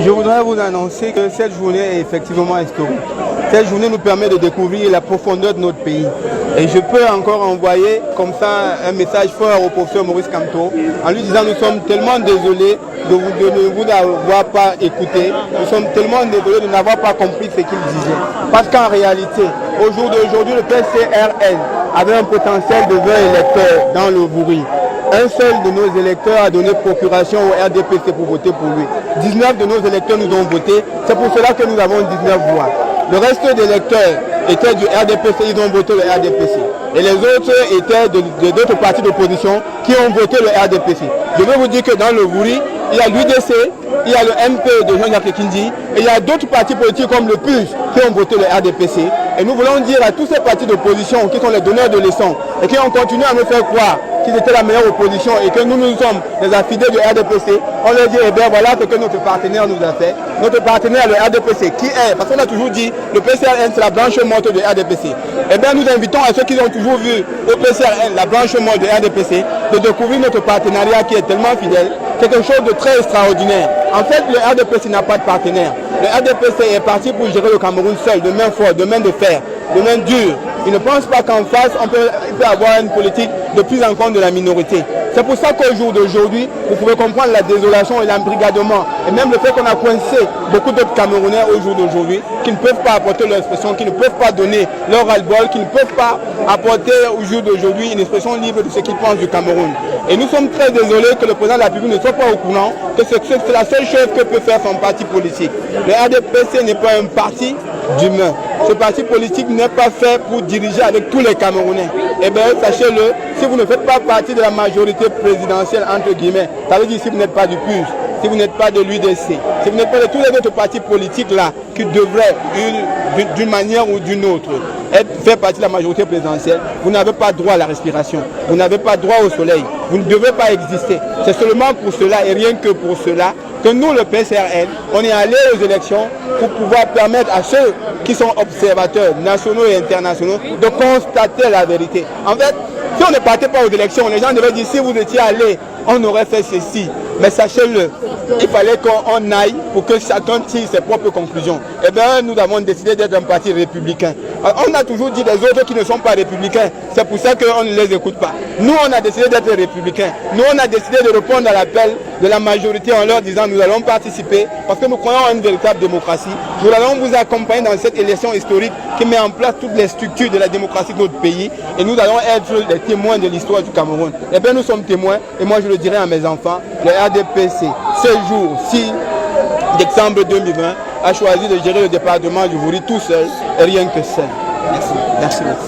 Je voudrais vous annoncer que cette journée est effectivement historique. Cette journée nous permet de découvrir la profondeur de notre pays. Et je peux encore envoyer comme ça un message fort au professeur Maurice Kamto en lui disant nous sommes tellement désolés de ne vous avoir pas écouté. Nous sommes tellement désolés de n'avoir pas compris ce qu'il disait. Parce qu'en réalité, au jour d'aujourd'hui, le PCRL avait un potentiel de 20 électeurs dans le Vouri. Un seul de nos électeurs a donné procuration au RDPC pour voter pour lui. 19 de nos électeurs nous ont voté. C'est pour cela que nous avons 19 voix. Le reste des électeurs étaient du RDPC, ils ont voté le RDPC. Et les autres étaient d'autres partis d'opposition qui ont voté le RDPC. Je veux vous dire que dans le Vouri, il y a l'UDC, il y a le MP de Jean-Jacques Kindi, et il y a d'autres partis politiques comme le PUS qui ont voté le RDPC. Et nous voulons dire à tous ces partis d'opposition qui sont les donneurs de leçons et qui ont continué à nous faire croire qu'ils étaient la meilleure opposition et que nous sommes les affidés du RDPC, on leur dit, eh bien voilà ce que notre partenaire nous a fait. Notre partenaire, le RDPC, qui est, parce qu'on a toujours dit, le PCRN c'est la branche morte du RDPC. Eh bien nous invitons à ceux qui ont toujours vu au PCRN, la branche morte du RDPC, de découvrir notre partenariat qui est tellement fidèle, quelque chose de très extraordinaire. En fait, le RDPC n'a pas de partenaire. Le RDPC est parti pour gérer le Cameroun seul, de main forte, de main de fer, de main dure. Il ne pense pas qu'en face, il peut avoir une politique de prise en compte de la minorité. C'est pour ça qu'au jour d'aujourd'hui, vous pouvez comprendre la désolation et l'embrigadement, et même le fait qu'on a coincé beaucoup d'autres Camerounais au jour d'aujourd'hui, qui ne peuvent pas apporter leur expression, qui ne peuvent pas donner leur ras-le-bol, qui ne peuvent pas apporter au jour d'aujourd'hui une expression libre de ce qu'ils pensent du Cameroun. Et nous sommes très désolés que le président de la République ne soit pas au courant que c'est la seule chose que peut faire son parti politique. Le RDPC n'est pas un parti d'humains. Ce parti politique n'est pas fait pour diriger avec tous les Camerounais. Eh bien, sachez-le, si vous ne faites pas partie de la majorité présidentielle, entre guillemets, ça veut dire si vous n'êtes pas du PUS, si vous n'êtes pas de l'UDC, si vous n'êtes pas de tous les autres partis politiques là, qui devraient, d'une manière ou d'une autre, faire partie de la majorité présidentielle, vous n'avez pas droit à la respiration, vous n'avez pas droit au soleil, vous ne devez pas exister. C'est seulement pour cela et rien que pour cela que nous, le PCRL, on est allé aux élections pour pouvoir permettre à ceux qui sont observateurs nationaux et internationaux de constater la vérité. En fait, si on ne partait pas aux élections, les gens devaient dire si vous étiez allé, on aurait fait ceci. Mais sachez-le, il fallait qu'on aille pour que chacun tire ses propres conclusions. Eh bien, nous avons décidé d'être un parti républicain. Alors, on a toujours dit des autres qui ne sont pas républicains. C'est pour ça qu'on ne les écoute pas. Nous, on a décidé d'être républicains. Nous, on a décidé de répondre à l'appel de la majorité en leur disant nous allons participer parce que nous croyons en une véritable démocratie. Nous allons vous accompagner dans cette élection historique qui met en place toutes les structures de la démocratie de notre pays et nous allons être les témoins de l'histoire du Cameroun. Eh bien, nous sommes témoins et moi, je le dirai à mes enfants, le RDPC, ce jour 6 décembre 2020, a choisi de gérer le département du Vouri tout seul et rien que seul. Merci. Merci beaucoup.